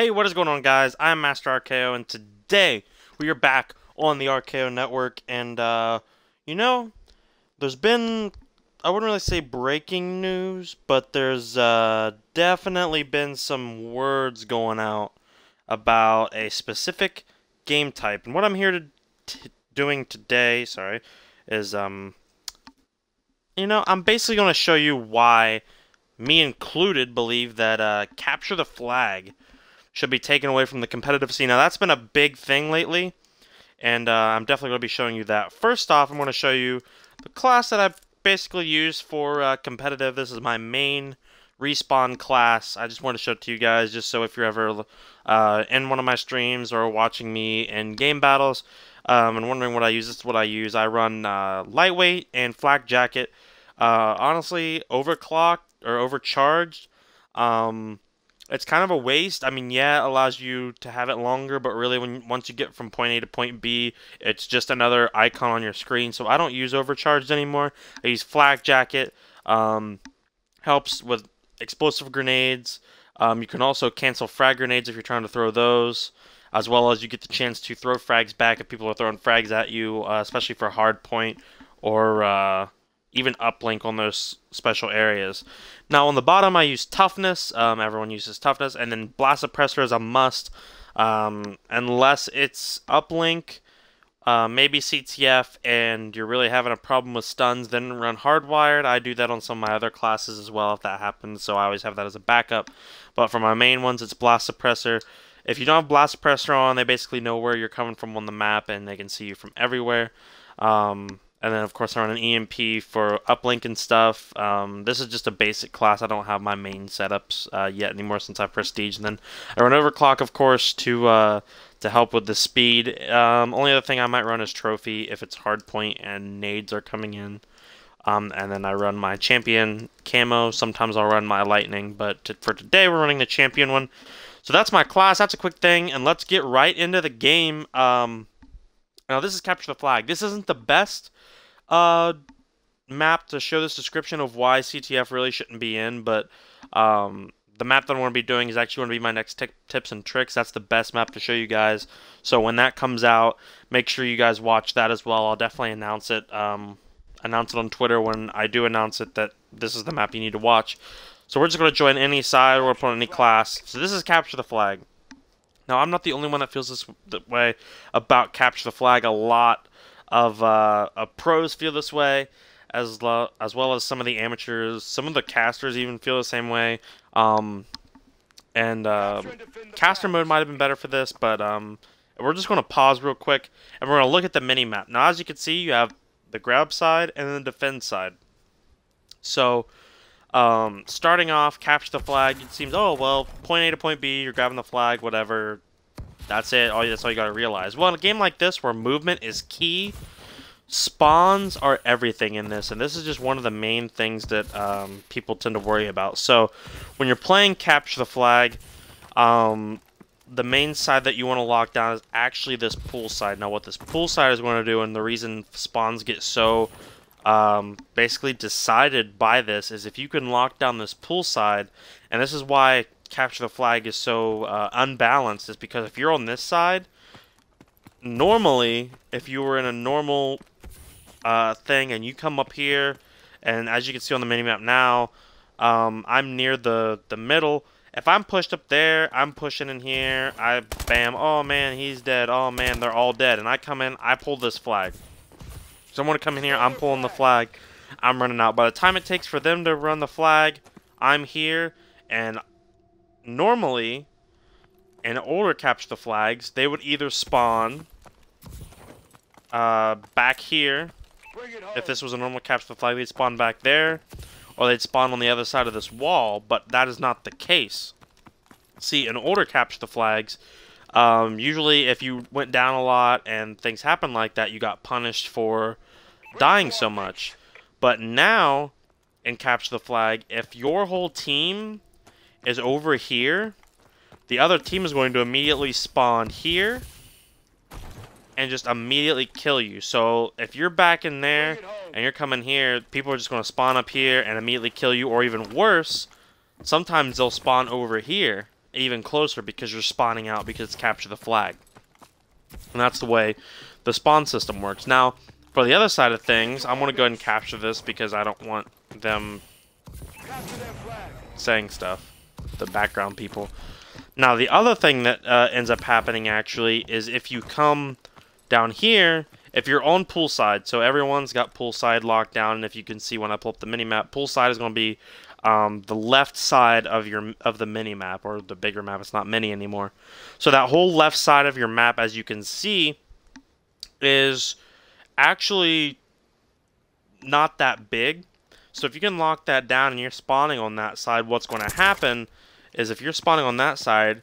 Hey, what is going on, guys? I'm Master RKO, and today we are back on the RKO network. And you know, there's been, I wouldn't really say breaking news, but there's definitely been some words going out about a specific game type. And what I'm here to doing today, sorry, is I'm basically going to show you why me included believe that capture the flag should be taken away from the competitive scene. Now, that's been a big thing lately, and I'm definitely going to be showing you that. First off, I'm going to show you the class that I basically use for competitive. This is my main respawn class. I just want to show it to you guys, just so if you're ever in one of my streams or watching me in game battles and wondering what I use, this is what I use. I run lightweight and flak jacket. Honestly, overclocked or overcharged. It's kind of a waste. I mean, yeah, it allows you to have it longer, but really, once you get from point A to point B, it's just another icon on your screen. So I don't use overcharged anymore. I use flak jacket. Helps with explosive grenades. You can also cancel frag grenades if you're trying to throw those, as well as you get the chance to throw frags back if people are throwing frags at you, especially for hard point or even uplink on those special areas. Now on the bottom I use toughness. Everyone uses toughness, and then blast suppressor is a must, unless it's uplink, maybe CTF, and you're really having a problem with stuns. Then run hardwired. I do that on some of my other classes as well if that happens, so I always have that as a backup. But for my main ones, it's blast suppressor. If you don't have blast suppressor on, they basically know where you're coming from on the map, and they can see you from everywhere. And then, of course, I run an EMP for uplink and stuff. This is just a basic class. I don't have my main setups yet anymore since I prestige. And then I run overclock, of course, to help with the speed. Only other thing I might run is trophy if it's hardpoint and nades are coming in. And then I run my champion camo. Sometimes I'll run my lightning, but for today we're running the champion one. So that's my class. That's a quick thing, and let's get right into the game. Now this is capture the flag. This isn't the best map to show this description of why CTF really shouldn't be in, but the map that I want to be doing is actually going to be my next tips and tricks. That's the best map to show you guys. So when that comes out, make sure you guys watch that as well. I'll definitely announce it on Twitter when I do announce it that this is the map you need to watch. So we're just going to join any side or put on any class. So this is capture the flag. Now I'm not the only one that feels this way about capture the flag. A lot of pros feel this way, as well as some of the amateurs. Some of the casters even feel the same way. Caster mode might have been better for this, but we're just going to pause real quick, and we're going to look at the mini-map. Now, as you can see, you have the grab side and then the defend side. So, starting off, capture the flag. It seems, oh, well, point A to point B, you're grabbing the flag, whatever. That's it. That's all you got to realize. Well, in a game like this where movement is key, spawns are everything in this, and this is just one of the main things that people tend to worry about. So when you're playing capture the flag, the main side that you want to lock down is actually this pool side. Now what this pool side is going to do, and the reason spawns get so basically decided by this, is if you can lock down this pool side, and this is why capture the flag is so unbalanced, is because if you're on this side, normally if you were in a normal thing and you come up here, and as you can see on the minimap now, I'm near the middle. If I'm pushed up there, I'm pushing in here, bam, oh man, he's dead, oh man, they're all dead, and I come in, I pull this flag. Someone to come in here, I'm pulling the flag, I'm running out. By the time it takes for them to run the flag, I'm here, and normally, in older capture the flags, they would either spawn back here. If this was a normal capture the flag, they'd spawn back there, or they'd spawn on the other side of this wall, but that is not the case. See, in older capture the flags, usually if you went down a lot and things happened like that, you got punished for dying so much. But now, in capture the flag, if your whole team is over here, the other team is going to immediately spawn here and just immediately kill you. So if you're back in there and you're coming here, people are just going to spawn up here and immediately kill you, or even worse, sometimes they'll spawn over here even closer because you're spawning out because it's capture the flag. And that's the way the spawn system works. Now, for the other side of things, I'm going to go ahead and capture this because I don't want them saying stuff, the background people. Now, the other thing that ends up happening, actually, is if you come down here, if you're on poolside, so everyone's got poolside locked down, and if you can see when I pull up the minimap, poolside is going to be the left side of the minimap, or the bigger map. It's not mini anymore. So that whole left side of your map, as you can see, is actually not that big. So if you can lock that down and you're spawning on that side, what's going to happen is if you're spawning on that side,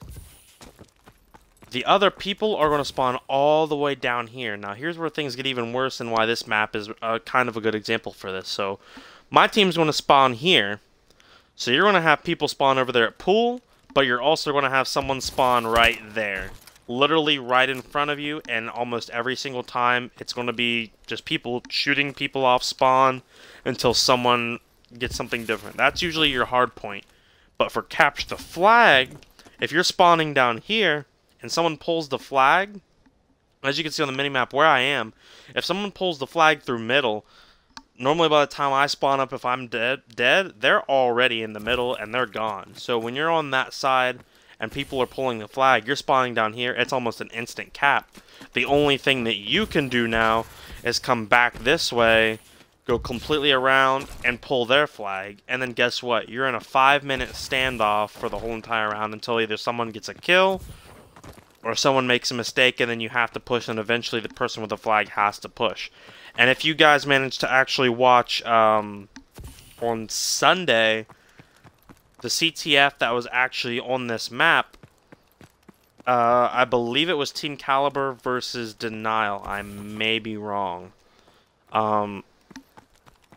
the other people are going to spawn all the way down here. Now here's where things get even worse and why this map is kind of a good example for this. So my team's going to spawn here. So you're going to have people spawn over there at pool, but you're also going to have someone spawn right there. Literally right in front of you, and almost every single time it's going to be just people shooting people off spawn until someone gets something different. That's usually your hard point. But for capture the flag, if you're spawning down here and someone pulls the flag, as you can see on the minimap where I am, if someone pulls the flag through middle, normally by the time I spawn up, if I'm dead, they're already in the middle and they're gone. So when you're on that side and people are pulling the flag, you're spawning down here, it's almost an instant cap. The only thing that you can do now is come back this way, go completely around, and pull their flag. And then guess what? You're in a 5-minute standoff for the whole entire round until either someone gets a kill or someone makes a mistake, and then you have to push, and eventually the person with the flag has to push. And if you guys manage to actually watch on Sunday, the CTF that was actually on this map, I believe it was Team Caliber versus Denial. I may be wrong. No,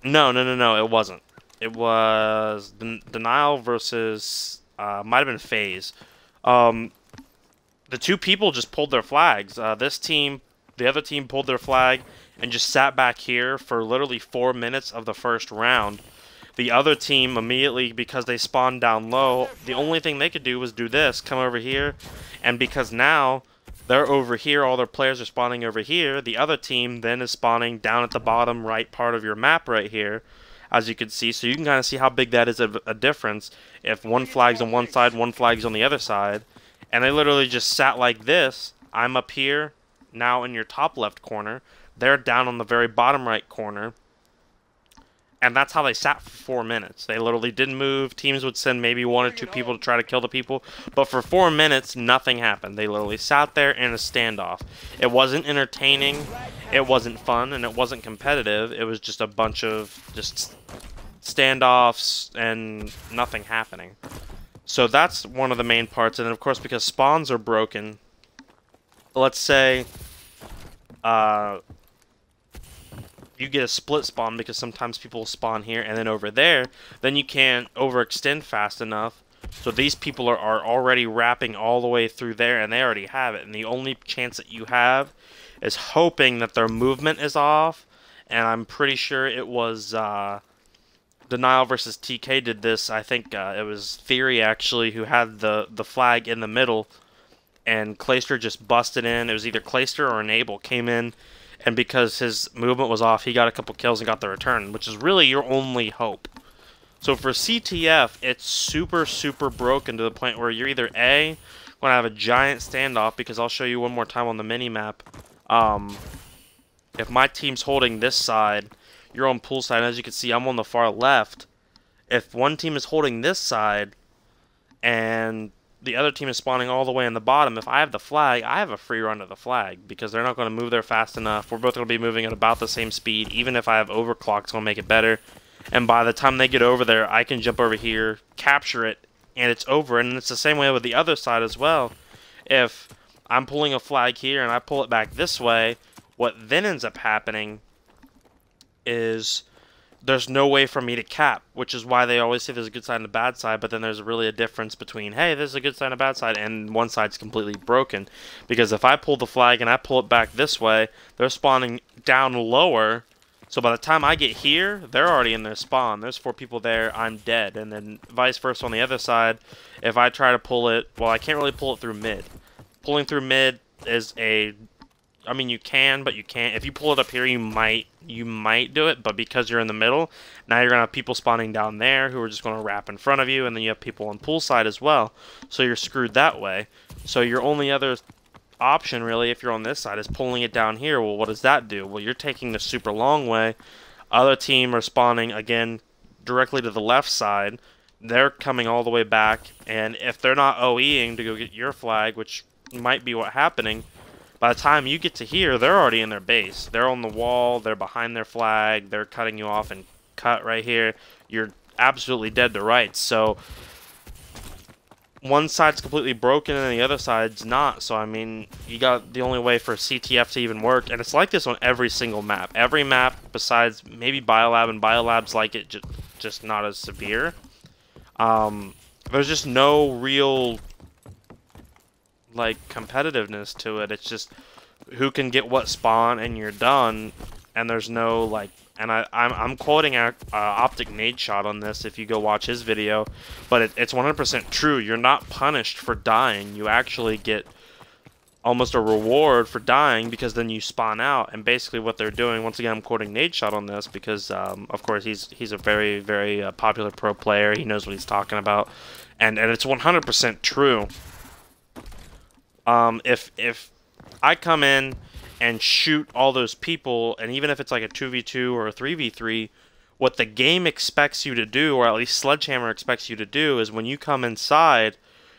it wasn't. It was Denial versus, might have been FaZe. The two people just pulled their flags. This team, the other team pulled their flag and just sat back here for literally 4 minutes of the first round. The other team immediately, because they spawned down low, the only thing they could do was do this, come over here, and because now they're over here, all their players are spawning over here, the other team then is spawning down at the bottom right part of your map right here, as you can see. So you can kind of see how big that is a difference if one flag's on one side, one flag's on the other side. And they literally just sat like this. I'm up here, now in your top left corner. They're down on the very bottom right corner. And that's how they sat for 4 minutes. They literally didn't move. Teams would send maybe 1 or 2 people to try to kill the people. But for 4 minutes, nothing happened. They literally sat there in a standoff. It wasn't entertaining, it wasn't fun, and it wasn't competitive. It was just a bunch of just standoffs and nothing happening. So that's one of the main parts. And then, of course, because spawns are broken, let's say you get a split spawn because sometimes people spawn here and then over there, then you can't overextend fast enough. So these people are already wrapping all the way through there and they already have it. And the only chance that you have is hoping that their movement is off. And I'm pretty sure it was Denial versus TK did this. I think it was Theory actually who had the flag in the middle. And Clayster just busted in. It was either Clayster or Enable came in. And because his movement was off, he got a couple kills and got the return, which is really your only hope. So for CTF, it's super, super broken to the point where you're either A, going to have a giant standoff, because I'll show you one more time on the mini-map. If my team's holding this side, you're on pool side, and as you can see, I'm on the far left. If one team is holding this side, and the other team is spawning all the way in the bottom, if I have the flag, I have a free run to the flag because they're not going to move there fast enough. We're both going to be moving at about the same speed. Even if I have overclock, it's going to make it better. And by the time they get over there, I can jump over here, capture it, and it's over. And it's the same way with the other side as well. If I'm pulling a flag here and I pull it back this way, what then ends up happening is there's no way for me to cap, which is why they always say there's a good side and a bad side, but then there's really a difference between, hey, there's a good side and a bad side, and one side's completely broken. Because if I pull the flag and I pull it back this way, they're spawning down lower, So by the time I get here, they're already in their spawn. There's 4 people there, I'm dead. And then vice versa on the other side, if I try to pull it, well, I can't really pull it through mid. Pulling through mid is I mean, you can, but you can't. If you pull it up here, you might do it, but because you're in the middle, now you're going to have people spawning down there who are just going to wrap in front of you, and then you have people on pool side as well. So you're screwed that way. So your only other option, really, if you're on this side, is pulling it down here. Well, what does that do? Well, you're taking the super long way. Other team are spawning, again, directly to the left side. They're coming all the way back, and if they're not OEing to go get your flag, which might be what's happening, by the time you get to here, they're already in their base. They're on the wall, they're behind their flag, they're cutting you off and cut right here. You're absolutely dead to rights. So one side's completely broken and the other side's not. So I mean, you got the only way for CTF to even work, and it's like this on every single map. Every map besides maybe Biolab, and Biolab's like it, just not as severe. There's just no real like competitiveness to it. It's just who can get what spawn and you're done, and there's no like, and I'm quoting Optic Nade Shot on this if you go watch his video, but it's 100% true. You're not punished for dying. You actually get almost a reward for dying, because then you spawn out. And basically what they're doing, once again I'm quoting Nade Shot on this because of course he's a very, very popular pro player. He knows what he's talking about, and it's 100% true. If I come in and shoot all those people, and even if it's like a 2v2 or a 3v3, what the game expects you to do, or at least Sledgehammer expects you to do, is when you come inside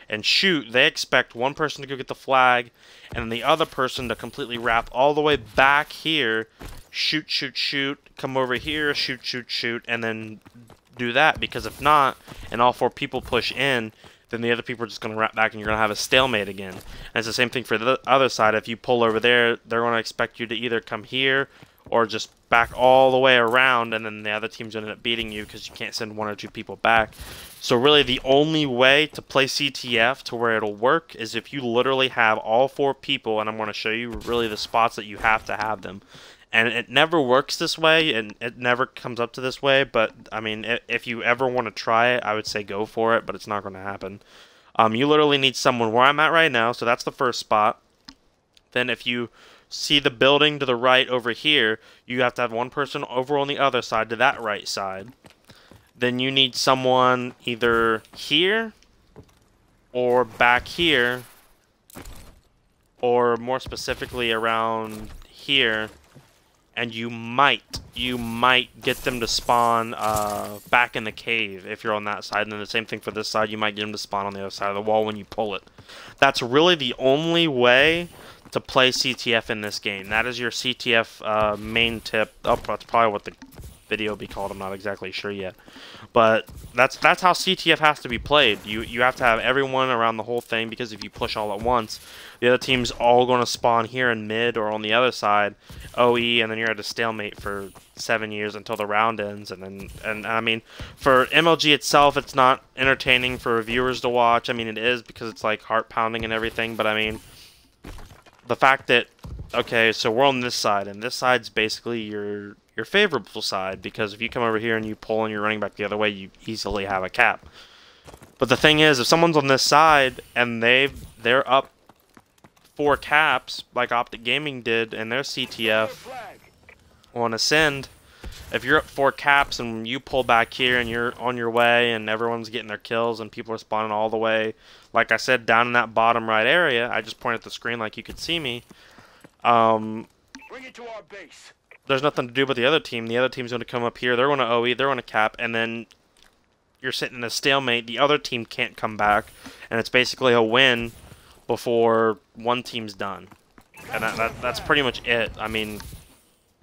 and shoot, they expect one person to go get the flag, and the other person to completely wrap all the way back here, shoot, shoot, shoot, come over here, shoot, shoot, shoot, and then do that. Because if not, and all 4 people push in, then the other people are just going to wrap back and you're going to have a stalemate again. And it's the same thing for the other side. If you pull over there, they're going to expect you to either come here or just back all the way around, and then the other team's going to end up beating you because you can't send 1 or 2 people back. So really the only way to play CTF to where it'll work is if you literally have all 4 people, and I'm going to show you really the spots that you have to have them. And it never works this way, and it never comes up to this way, but, I mean, if you ever want to try it, I would say go for it, but it's not going to happen. You literally need someone where I'm at right now, so that's the first spot. Then if you see the building to the right over here, you have to have one person over on the other side to that right side. Then you need someone either here, or back here, or more specifically around here. And you might get them to spawn back in the cave if you're on that side. And then the same thing for this side, you might get them to spawn on the other side of the wall when you pull it. That's really the only way to play CTF in this game. That is your CTF main tip. Oh, that's probably what the video will be called. I'm not exactly sure yet. But that's how CTF has to be played. You have to have everyone around the whole thing, because if you push all at once, the other team's all going to spawn here in mid or on the other side, OE, and then you're at a stalemate for 7 years until the round ends. And I mean, for MLG itself, it's not entertaining for viewers to watch. I mean, it is, because it's like heart pounding and everything. But I mean, the fact that, okay, so we're on this side, and this side's basically your favorable side, because if you come over here and you pull and you're running back the other way, you easily have a cap. But the thing is, if someone's on this side and they're up 4 caps, like Optic Gaming did in their CTF on Ascend, if you're up 4 caps and you pull back here and you're on your way and everyone's getting their kills and people are spawning all the way, like I said, down in that bottom right area, I just pointed at the screen like you could see me, Bring it to our base. There's nothing to do with the other team. The other team's going to come up here. They're going to OE. They're going to cap. And then you're sitting in a stalemate. The other team can't come back. And it's basically a win before one team's done. And that's pretty much it. I mean,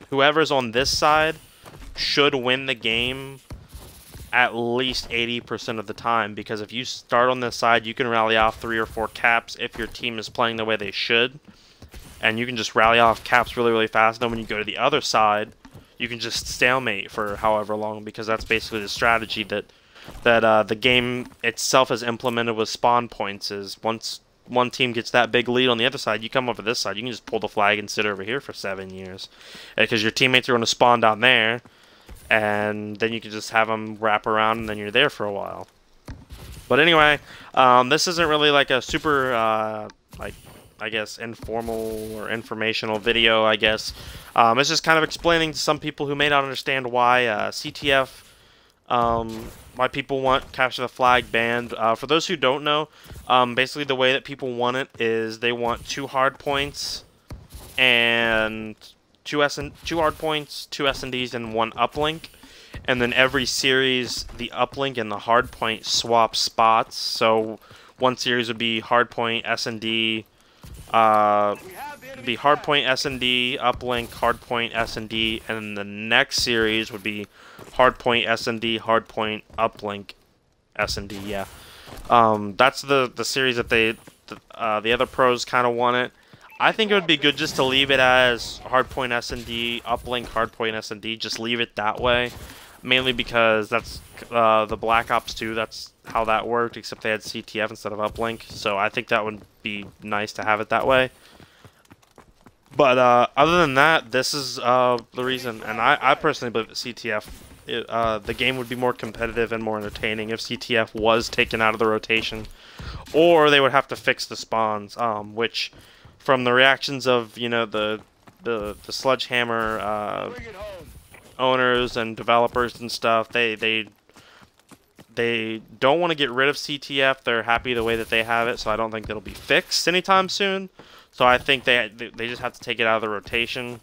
whoever's on this side should win the game at least 80% of the time. Because if you start on this side, you can rally off 3 or 4 caps if your team is playing the way they should. And you can just rally off caps really, really fast. Then when you go to the other side, you can just stalemate for however long, because that's basically the strategy that the game itself has implemented with spawn points. Is once one team gets that big lead on the other side, you come over this side, you can just pull the flag and sit over here for 7 years. Because your teammates are going to spawn down there, and then you can just have them wrap around, and then you're there for a while. But anyway, this isn't really like a super, like, I guess, informal or informational video, I guess. It's just kind of explaining to some people who may not understand why CTF, why people want Capture the Flag banned. For those who don't know, basically the way that people want it is they want 2 hard points and 2 hard points, 2 S&Ds, and 1 uplink. And then every series, the uplink and the hard point swap spots. So one series would be hard point, S&D, be hardpoint S&D, uplink, hardpoint S&D, and then the next series would be hardpoint S&D, hardpoint, uplink, S&D. Yeah, that's the series that the other pros kind of want it. I think it would be good just to leave it as hardpoint S&D, uplink, hardpoint S&D. Just leave it that way, mainly because that's the Black Ops 2. That's how that worked, except they had CTF instead of uplink. So I think that would be nice to have it that way. But other than that, this is the reason. And I personally believe that CTF, the game would be more competitive and more entertaining if CTF was taken out of the rotation. Or they would have to fix the spawns, which, from the reactions of, you know, the Sledgehammer owners and developers and stuff, they don't want to get rid of CTF. They're happy the way that they have it, so I don't think that'll be fixed anytime soon. So I think they just have to take it out of the rotation.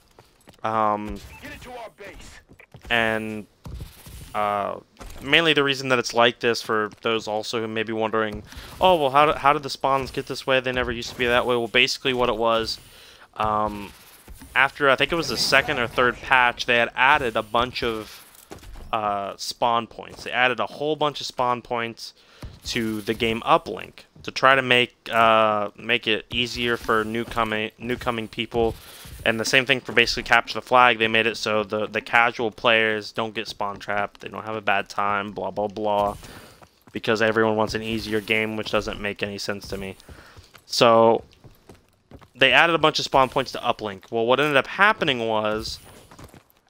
Get it to our base. And mainly the reason that it's like this, for those also who may be wondering, oh, well, how did the spawns get this way? They never used to be that way. Well, basically what it was, after I think it was the 2nd or 3rd patch, they had added a bunch of spawn points. They added a whole bunch of spawn points to the game uplink to try to make it easier for newcoming people. And the same thing for basically Capture the Flag. They made it so the casual players don't get spawn trapped. They don't have a bad time, blah, blah, blah. Because everyone wants an easier game, which doesn't make any sense to me. So they added a bunch of spawn points to uplink. Well, what ended up happening was,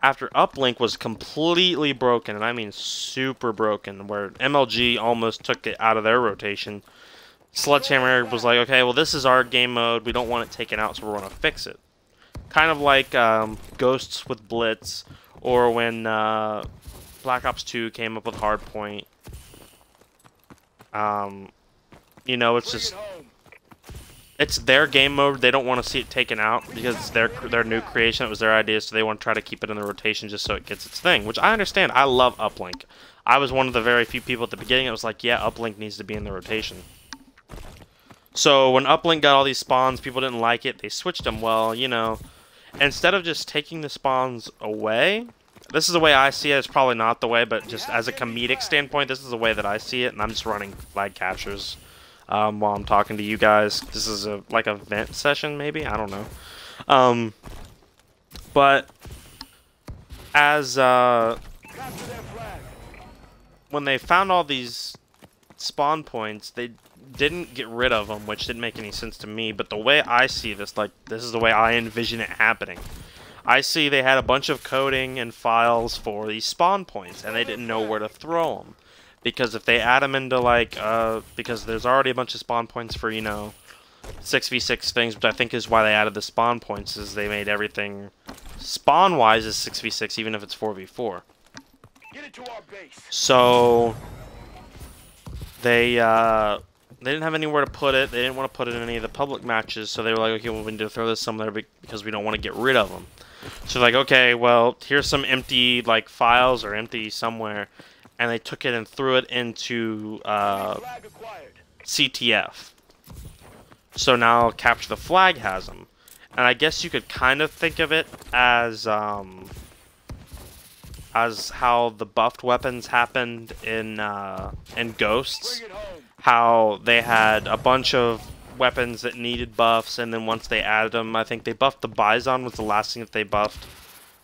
after uplink was completely broken, and I mean super broken, where MLG almost took it out of their rotation, Sledgehammer was like, okay, well, this is our game mode. We don't want it taken out, so we're going to fix it. Kind of like Ghosts with Blitz, or when Black Ops 2 came up with Hardpoint. You know, it's just, it's their game mode. They don't want to see it taken out because it's their new creation. It was their idea, so they want to try to keep it in the rotation just so it gets its thing, which I understand. I love uplink. I was one of the very few people at the beginning that was like, yeah, uplink needs to be in the rotation. So when uplink got all these spawns, people didn't like it. They switched them. Well, you know, instead of just taking the spawns away, this is the way I see it. It's probably not the way, but just as a comedic standpoint, this is the way that I see it, and I'm just running flag captures while I'm talking to you guys. This is like a vent session, maybe? I don't know. But as when they found all these spawn points, they didn't get rid of them, which didn't make any sense to me. But the way I see this, like, this is the way I envision it happening. I see they had a bunch of coding and files for these spawn points, and they didn't know where to throw them. Because if they add them into, like, because there's already a bunch of spawn points for, you know, 6v6 things, which I think is why they added the spawn points, is they made everything spawn-wise is 6v6, even if it's 4v4. Get it to our base. So they didn't have anywhere to put it. They didn't want to put it in any of the public matches, so they were like, okay, well, we need to throw this somewhere because we don't want to get rid of them. So like, okay, well, here's some empty, like, files or empty somewhere, and they took it and threw it into CTF. So now Capture the Flag has them. And I guess you could kind of think of it as how the buffed weapons happened in Ghosts. How they had a bunch of weapons that needed buffs, and then once they added them, I think they buffed the Bison was the last thing that they buffed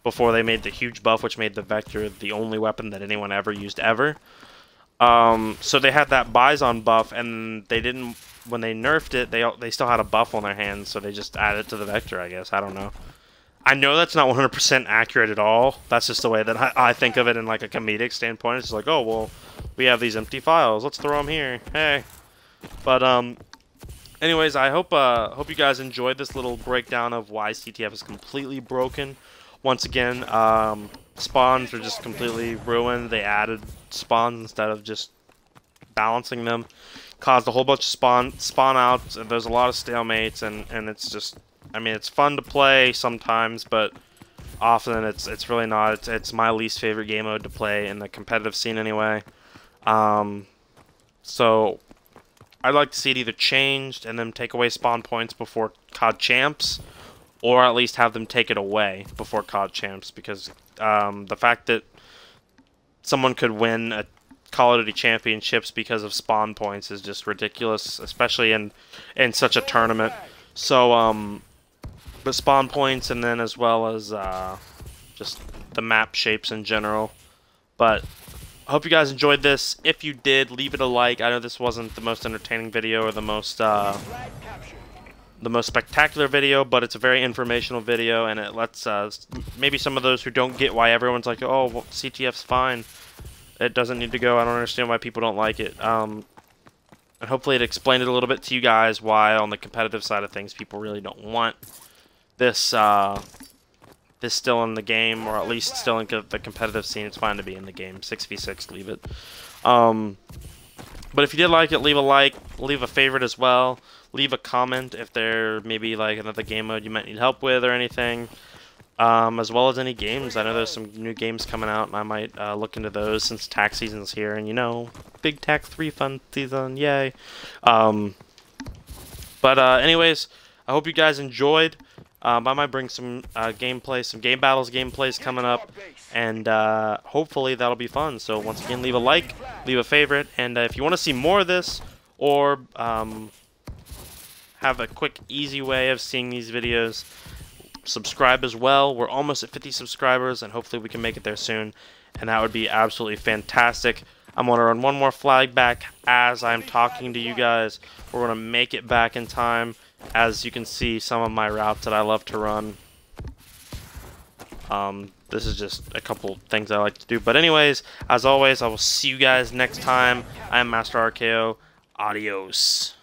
before they made the huge buff, which made the Vector the only weapon that anyone ever used ever. So they had that Bison buff, and they didn't when they nerfed it, they still had a buff on their hands, so they just added it to the vector, I guess. I don't know. I know that's not 100% accurate at all. That's just the way that I think of it in like a comedic standpoint. It's like, oh, well, we have these empty files. Let's throw them here. Hey. But, anyways, I hope you guys enjoyed this little breakdown of why CTF is completely broken. Once again, spawns are just completely ruined. They added spawns instead of just balancing them. Caused a whole bunch of spawn outs, and there's a lot of stalemates, and it's just, I mean, it's fun to play sometimes, but often it's really not. It's my least favorite game mode to play in the competitive scene anyway. So I'd like to see it either changed and then take away spawn points before COD Champs, or at least have them take it away before COD Champs, because the fact that someone could win a Call of Duty Championships because of spawn points is just ridiculous, especially in such a tournament. So, but spawn points, and then as well as just the map shapes in general. But I hope you guys enjoyed this. If you did, leave it a like. I know this wasn't the most entertaining video or the most spectacular video, but it's a very informational video, and it lets maybe some of those who don't get why everyone's like, oh, well, CTF's fine, it doesn't need to go, I don't understand why people don't like it. And hopefully it explained it a little bit to you guys why on the competitive side of things people really don't want this this still in the game, or at least still in the competitive scene. It's fine to be in the game. 6v6, leave it. But if you did like it, leave a like, leave a favorite as well. Leave a comment if there may be like another game mode you might need help with or anything. As well as any games. I know there's some new games coming out, and I might look into those since tax season's here, and you know, big tax refund season, yay. Anyways, I hope you guys enjoyed. I might bring some gameplay, some game battles gameplays coming up, and hopefully that'll be fun. So once again, leave a like, leave a favorite, and if you want to see more of this, or have a quick, easy way of seeing these videos, subscribe as well. We're almost at 50 subscribers, and hopefully we can make it there soon, and that would be absolutely fantastic. I'm going to run one more flag back as I'm talking to you guys. We're going to make it back in time. As you can see, some of my routes that I love to run. This is just a couple things I like to do. But anyways, as always, I will see you guys next time. I am Master RKO. Adios.